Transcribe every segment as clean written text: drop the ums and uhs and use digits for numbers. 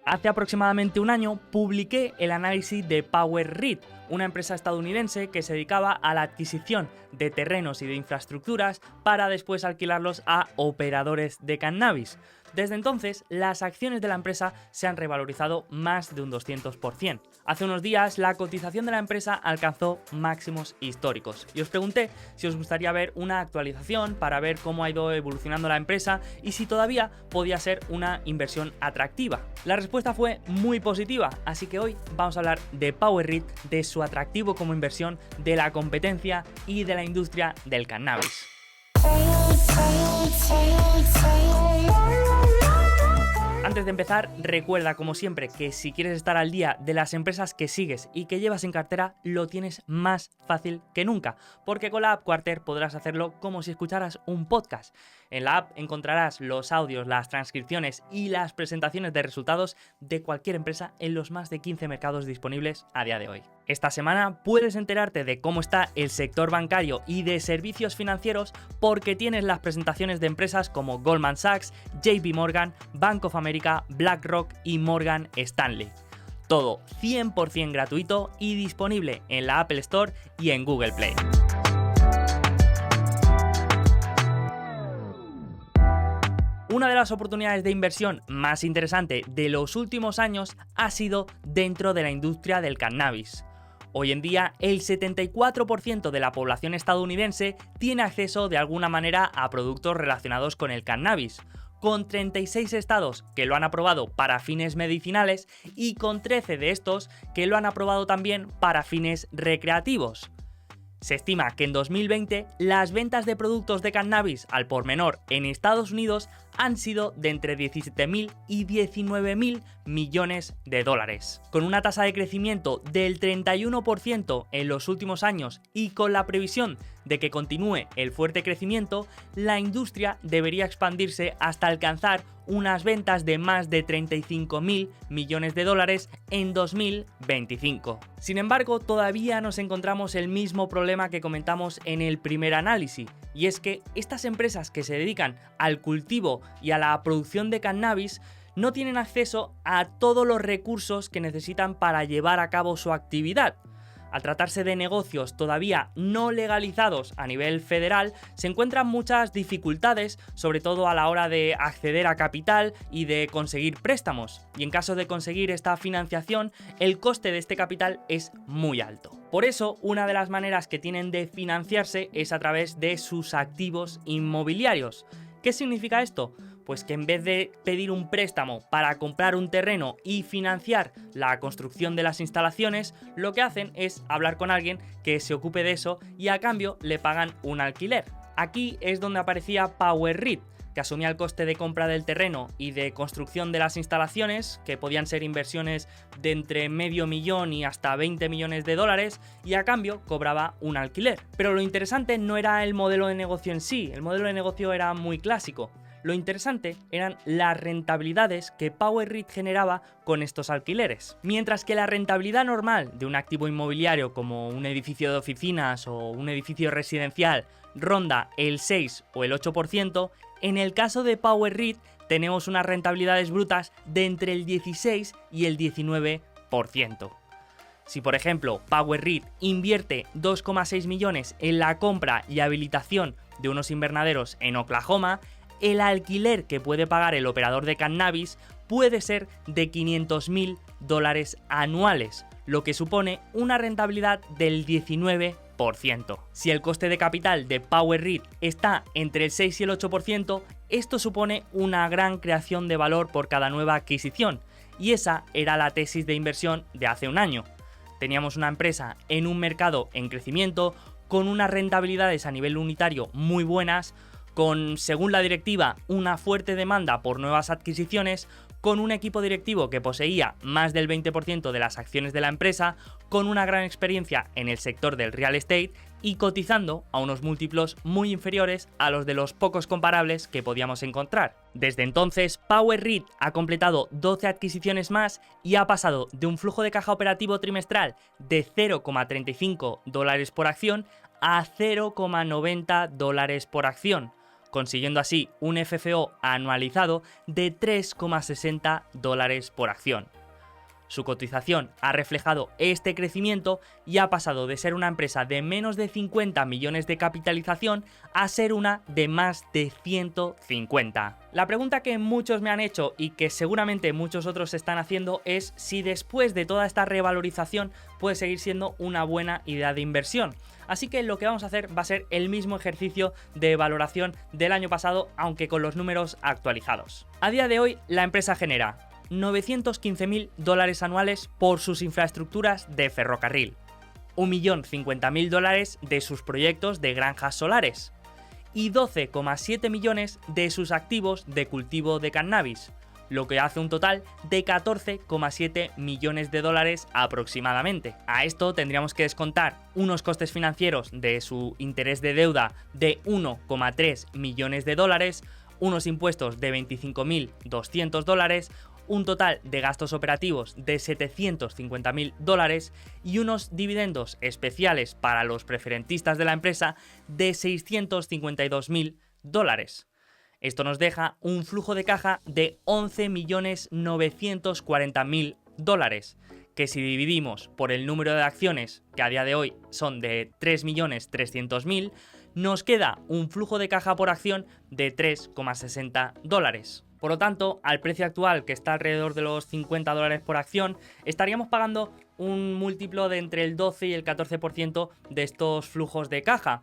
Hace aproximadamente un año publiqué el análisis de PowerRead, una empresa estadounidense que se dedicaba a la adquisición de terrenos y de infraestructuras para después alquilarlos a operadores de cannabis. Desde entonces, las acciones de la empresa se han revalorizado más de un 200%. Hace unos días, la cotización de la empresa alcanzó máximos históricos y os pregunté si os gustaría ver una actualización para ver cómo ha ido evolucionando la empresa y si todavía podía ser una inversión atractiva. La respuesta fue muy positiva, así que hoy vamos a hablar de PowerRead, de su atractivo como inversión, de la competencia y de la industria del cannabis. Antes de empezar, recuerda como siempre que si quieres estar al día de las empresas que sigues y que llevas en cartera, lo tienes más fácil que nunca, porque con la app Quarter podrás hacerlo como si escucharas un podcast. En la app encontrarás los audios, las transcripciones y las presentaciones de resultados de cualquier empresa en los más de 15 mercados disponibles a día de hoy. Esta semana puedes enterarte de cómo está el sector bancario y de servicios financieros porque tienes las presentaciones de empresas como Goldman Sachs, JP Morgan, Bank of America, BlackRock y Morgan Stanley. Todo 100% gratuito y disponible en la Apple Store y en Google Play. Una de las oportunidades de inversión más interesante de los últimos años ha sido dentro de la industria del cannabis. Hoy en día, el 74% de la población estadounidense tiene acceso de alguna manera a productos relacionados con el cannabis, con 36 estados que lo han aprobado para fines medicinales y con 13 de estos que lo han aprobado también para fines recreativos. Se estima que en 2020 las ventas de productos de cannabis al por menor en Estados Unidos han sido de entre 17.000 y 19.000 millones de dólares. Con una tasa de crecimiento del 31% en los últimos años y con la previsión de que continúe el fuerte crecimiento, la industria debería expandirse hasta alcanzar unas ventas de más de 35.000 millones de dólares en 2025. Sin embargo, todavía nos encontramos el mismo problema que comentamos en el primer análisis, y es que estas empresas que se dedican al cultivo y a la producción de cannabis no tienen acceso a todos los recursos que necesitan para llevar a cabo su actividad. Al tratarse de negocios todavía no legalizados a nivel federal, se encuentran muchas dificultades, sobre todo a la hora de acceder a capital y de conseguir préstamos. Y en caso de conseguir esta financiación, el coste de este capital es muy alto. Por eso, una de las maneras que tienen de financiarse es a través de sus activos inmobiliarios. ¿Qué significa esto? Pues que en vez de pedir un préstamo para comprar un terreno y financiar la construcción de las instalaciones, lo que hacen es hablar con alguien que se ocupe de eso y a cambio le pagan un alquiler. Aquí es donde aparecía PowerRead, que asumía el coste de compra del terreno y de construcción de las instalaciones, que podían ser inversiones de entre $500,000 y hasta 20 millones de dólares, y a cambio cobraba un alquiler. Pero lo interesante no era el modelo de negocio en sí, el modelo de negocio era muy clásico. Lo interesante eran las rentabilidades que PowerRead generaba con estos alquileres. Mientras que la rentabilidad normal de un activo inmobiliario como un edificio de oficinas o un edificio residencial ronda el 6 o el 8%, en el caso de PowerRead tenemos unas rentabilidades brutas de entre el 16 y el 19%. Si por ejemplo PowerRead invierte 2,6 millones en la compra y habilitación de unos invernaderos en Oklahoma, el alquiler que puede pagar el operador de cannabis puede ser de $500,000 anuales, lo que supone una rentabilidad del 19%. Si el coste de capital de PowerRead está entre el 6 y el 8%, esto supone una gran creación de valor por cada nueva adquisición, y esa era la tesis de inversión de hace un año. Teníamos una empresa en un mercado en crecimiento, con unas rentabilidades a nivel unitario muy buenas, con, según la directiva, una fuerte demanda por nuevas adquisiciones, con un equipo directivo que poseía más del 20% de las acciones de la empresa, con una gran experiencia en el sector del real estate y cotizando a unos múltiplos muy inferiores a los de los pocos comparables que podíamos encontrar. Desde entonces, PowerRead ha completado 12 adquisiciones más y ha pasado de un flujo de caja operativo trimestral de $0,35 por acción a $0,90 por acción, consiguiendo así un FFO anualizado de $3,60 por acción. Su cotización ha reflejado este crecimiento y ha pasado de ser una empresa de menos de 50 millones de capitalización a ser una de más de 150. La pregunta que muchos me han hecho y que seguramente muchos otros están haciendo es si después de toda esta revalorización puede seguir siendo una buena idea de inversión. Así que lo que vamos a hacer va a ser el mismo ejercicio de valoración del año pasado, aunque con los números actualizados. A día de hoy, la empresa genera $915.000 anuales por sus infraestructuras de ferrocarril, $1.050.000 de sus proyectos de granjas solares y 12,7 millones de sus activos de cultivo de cannabis, lo que hace un total de $14,7 millones aproximadamente. A esto tendríamos que descontar unos costes financieros de su interés de deuda de $1,3 millones, unos impuestos de $25.200, un total de gastos operativos de $750.000 y unos dividendos especiales para los preferentistas de la empresa de $652.000. Esto nos deja un flujo de caja de $11.940.000, que si dividimos por el número de acciones, que a día de hoy son de 3.300.000, nos queda un flujo de caja por acción de $3,60. Por lo tanto, al precio actual, que está alrededor de los $50 por acción, estaríamos pagando un múltiplo de entre el 12 y el 14% de estos flujos de caja.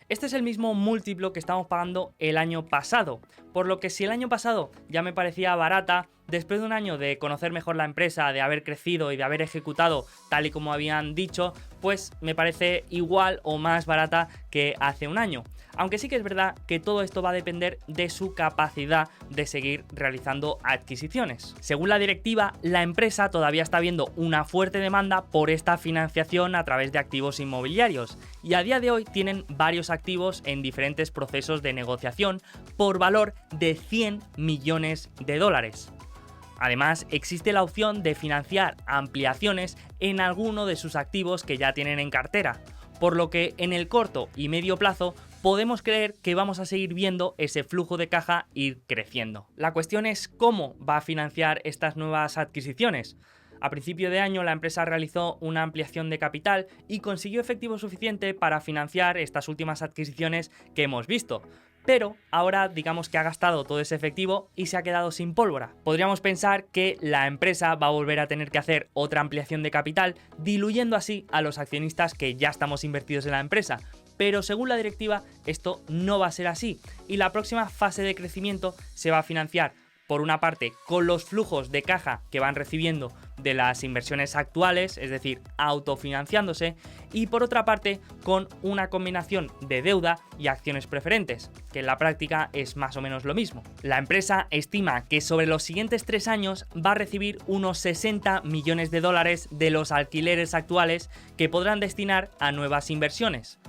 Este es el mismo múltiplo que estamos pagando el año pasado, por lo que si el año pasado ya me parecía barata, después de un año de conocer mejor la empresa, de haber crecido y de haber ejecutado tal y como habían dicho, pues me parece igual o más barata que hace un año. Aunque sí que es verdad que todo esto va a depender de su capacidad de seguir realizando adquisiciones. Según la directiva, la empresa todavía está viendo una fuerte demanda por esta financiación a través de activos inmobiliarios y a día de hoy tienen varios activos en diferentes procesos de negociación por valor de $100 millones. Además, existe la opción de financiar ampliaciones en alguno de sus activos que ya tienen en cartera, por lo que en el corto y medio plazo podemos creer que vamos a seguir viendo ese flujo de caja ir creciendo. La cuestión es cómo va a financiar estas nuevas adquisiciones. A principio de año la empresa realizó una ampliación de capital y consiguió efectivo suficiente para financiar estas últimas adquisiciones que hemos visto. Pero ahora digamos que ha gastado todo ese efectivo y se ha quedado sin pólvora. Podríamos pensar que la empresa va a volver a tener que hacer otra ampliación de capital, diluyendo así a los accionistas que ya estamos invertidos en la empresa. Pero según la directiva esto no va a ser así y la próxima fase de crecimiento se va a financiar por una parte con los flujos de caja que van recibiendo de las inversiones actuales, es decir, autofinanciándose, y por otra parte con una combinación de deuda y acciones preferentes, que en la práctica es más o menos lo mismo. La empresa estima que sobre los siguientes 3 años va a recibir unos $60 millones de los alquileres actuales que podrán destinar a nuevas inversiones.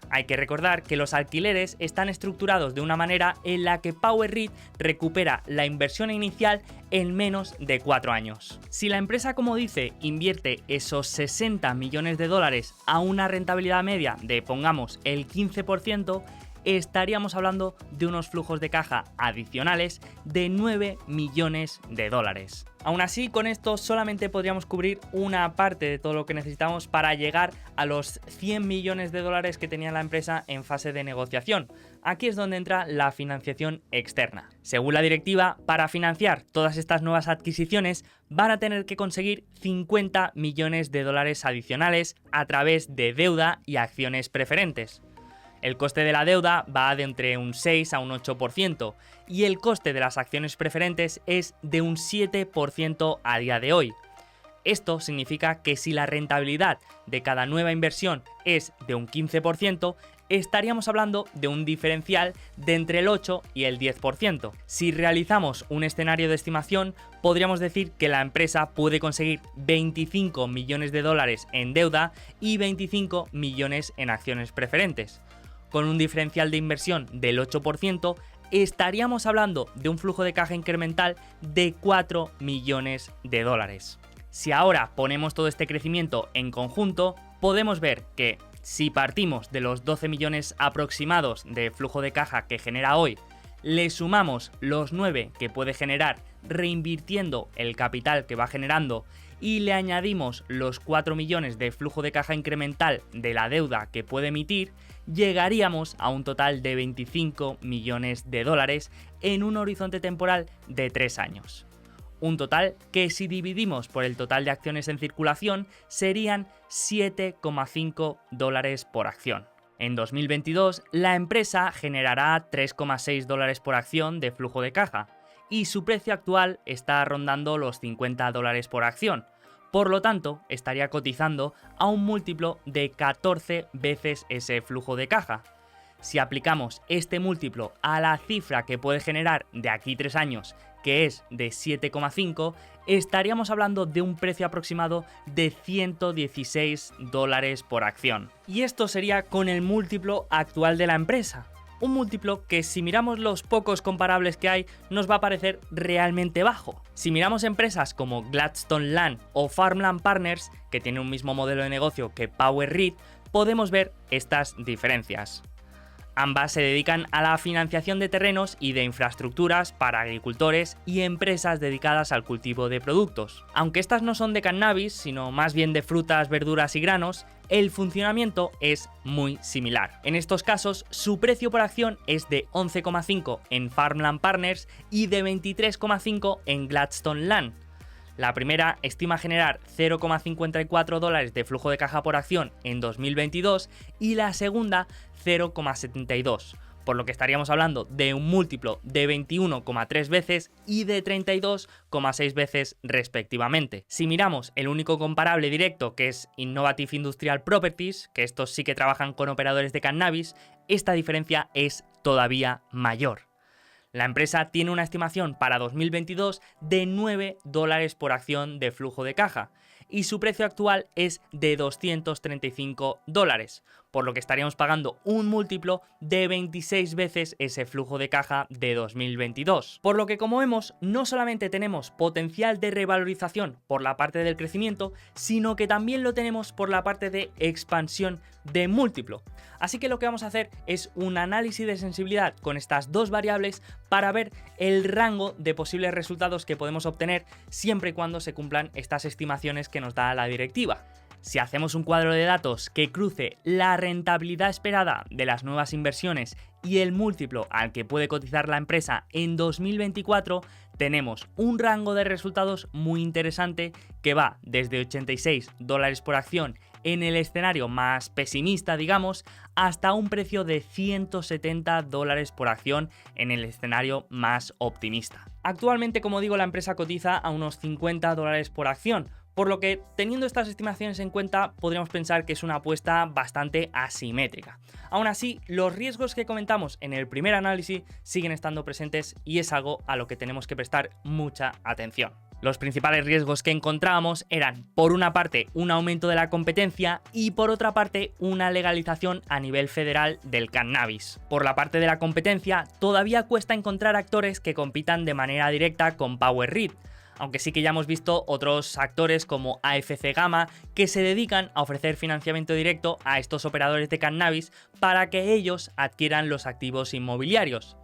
Hay que recordar que los alquileres están estructurados de una manera en la que PowerREIT recupera la inversión inicial en menos de 4 años. Si la empresa, como dice, invierte esos $60 millones a una rentabilidad media de, pongamos, el 15%, estaríamos hablando de unos flujos de caja adicionales de $9 millones. Aún así, con esto solamente podríamos cubrir una parte de todo lo que necesitamos para llegar a los $100 millones que tenía la empresa en fase de negociación. Aquí es donde entra la financiación externa. Según la directiva, para financiar todas estas nuevas adquisiciones van a tener que conseguir $50 millones adicionales a través de deuda y acciones preferentes. El coste de la deuda va de entre un 6 a un 8% y el coste de las acciones preferentes es de un 7% a día de hoy. Esto significa que si la rentabilidad de cada nueva inversión es de un 15%, estaríamos hablando de un diferencial de entre el 8 y el 10%. Si realizamos un escenario de estimación, podríamos decir que la empresa puede conseguir $25 millones en deuda y 25 millones en acciones preferentes. Con un diferencial de inversión del 8%, estaríamos hablando de un flujo de caja incremental de $4 millones. Si ahora ponemos todo este crecimiento en conjunto, podemos ver que Si partimos de los 12 millones aproximados de flujo de caja que genera hoy, le sumamos los 9 que puede generar reinvirtiendo el capital que va generando y le añadimos los 4 millones de flujo de caja incremental de la deuda que puede emitir, llegaríamos a un total de 25 millones de dólares en un horizonte temporal de 3 años. Un total que, si dividimos por el total de acciones en circulación, serían 7,5 dólares por acción. En 2022, la empresa generará 3,6 dólares por acción de flujo de caja y su precio actual está rondando los 50 dólares por acción. Por lo tanto, estaría cotizando a un múltiplo de 14 veces ese flujo de caja. Si aplicamos este múltiplo a la cifra que puede generar de aquí 3 años, que es de 7,5, estaríamos hablando de un precio aproximado de 116 dólares por acción. Y esto sería con el múltiplo actual de la empresa. Un múltiplo que, si miramos los pocos comparables que hay, nos va a parecer realmente bajo. Si miramos empresas como Gladstone Land o Farmland Partners, que tienen un mismo modelo de negocio que PowerReit, podemos ver estas diferencias. Ambas se dedican a la financiación de terrenos y de infraestructuras para agricultores y empresas dedicadas al cultivo de productos. Aunque estas no son de cannabis, sino más bien de frutas, verduras y granos, el funcionamiento es muy similar. En estos casos, su precio por acción es de 11,5 en Farmland Partners y de 23,5 en Gladstone Land. La primera estima generar 0,54 dólares de flujo de caja por acción en 2022 y la segunda 0,72, por lo que estaríamos hablando de un múltiplo de 21,3 veces y de 32,6 veces respectivamente. Si miramos el único comparable directo, que es Innovative Industrial Properties, que estos sí que trabajan con operadores de cannabis, esta diferencia es todavía mayor. La empresa tiene una estimación para 2022 de 9 dólares por acción de flujo de caja y su precio actual es de 235 dólares, por lo que estaríamos pagando un múltiplo de 26 veces ese flujo de caja de 2022. Por lo que, como vemos, no solamente tenemos potencial de revalorización por la parte del crecimiento, sino que también lo tenemos por la parte de expansión de múltiplo. Así que lo que vamos a hacer es un análisis de sensibilidad con estas dos variables para ver el rango de posibles resultados que podemos obtener siempre y cuando se cumplan estas estimaciones que nos da la directiva. Si hacemos un cuadro de datos que cruce la rentabilidad esperada de las nuevas inversiones y el múltiplo al que puede cotizar la empresa en 2024, tenemos un rango de resultados muy interesante que va desde 86 dólares por acción en el escenario más pesimista, digamos, hasta un precio de 170 dólares por acción en el escenario más optimista. Actualmente, como digo, la empresa cotiza a unos 50 dólares por acción, por lo que, teniendo estas estimaciones en cuenta, podríamos pensar que es una apuesta bastante asimétrica. Aún así, los riesgos que comentamos en el primer análisis siguen estando presentes y es algo a lo que tenemos que prestar mucha atención. Los principales riesgos que encontrábamos eran, por una parte, un aumento de la competencia y por otra parte, una legalización a nivel federal del cannabis. Por la parte de la competencia, todavía cuesta encontrar actores que compitan de manera directa con PowerReit, aunque sí que ya hemos visto otros actores como AFC Gamma que se dedican a ofrecer financiamiento directo a estos operadores de cannabis para que ellos adquieran los activos inmobiliarios.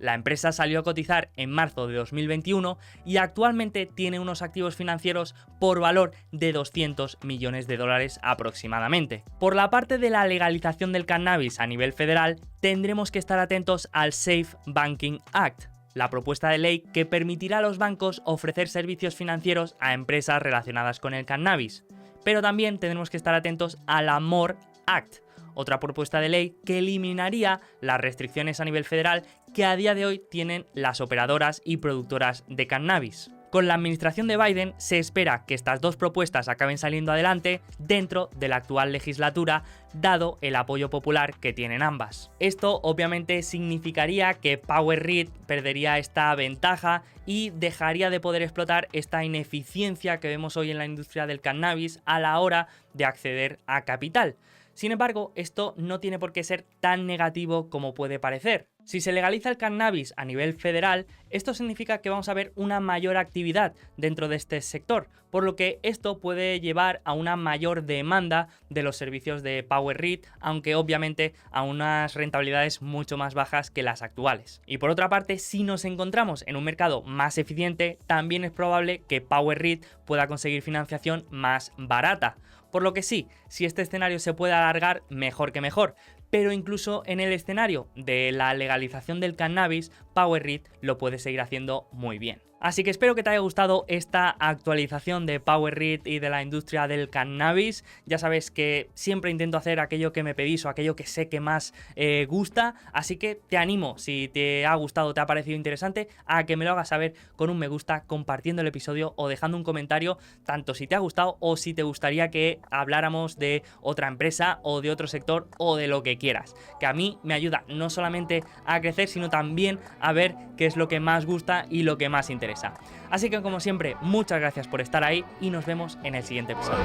La empresa salió a cotizar en marzo de 2021 y actualmente tiene unos activos financieros por valor de 200 millones de dólares aproximadamente. Por la parte de la legalización del cannabis a nivel federal, tendremos que estar atentos al Safe Banking Act, la propuesta de ley que permitirá a los bancos ofrecer servicios financieros a empresas relacionadas con el cannabis. Pero también tenemos que estar atentos a la MORE Act, otra propuesta de ley que eliminaría las restricciones a nivel federal que a día de hoy tienen las operadoras y productoras de cannabis. Con la administración de Biden se espera que estas dos propuestas acaben saliendo adelante dentro de la actual legislatura, dado el apoyo popular que tienen ambas. Esto obviamente significaría que PowerReit perdería esta ventaja y dejaría de poder explotar esta ineficiencia que vemos hoy en la industria del cannabis a la hora de acceder a capital. Sin embargo, esto no tiene por qué ser tan negativo como puede parecer. Si se legaliza el cannabis a nivel federal, esto significa que vamos a ver una mayor actividad dentro de este sector, por lo que esto puede llevar a una mayor demanda de los servicios de Power Read, aunque obviamente a unas rentabilidades mucho más bajas que las actuales. Y por otra parte, si nos encontramos en un mercado más eficiente, también es probable que Power Read pueda conseguir financiación más barata. Por lo que sí, si este escenario se puede alargar, mejor que mejor. Pero incluso en el escenario de la legalización del cannabis, Power Read lo puede seguir haciendo muy bien. Así que espero que te haya gustado esta actualización de Power Read y de la industria del cannabis. Ya sabes que siempre intento hacer aquello que me pedís o aquello que sé que más gusta, así que te animo, si te ha gustado o te ha parecido interesante, a que me lo hagas saber con un me gusta, compartiendo el episodio o dejando un comentario, tanto si te ha gustado o si te gustaría que habláramos de otra empresa o de otro sector o de lo que quieras, que a mí me ayuda no solamente a crecer, sino también a ver qué es lo que más gusta y lo que más interesa. Así que como siempre, muchas gracias por estar ahí y nos vemos en el siguiente episodio.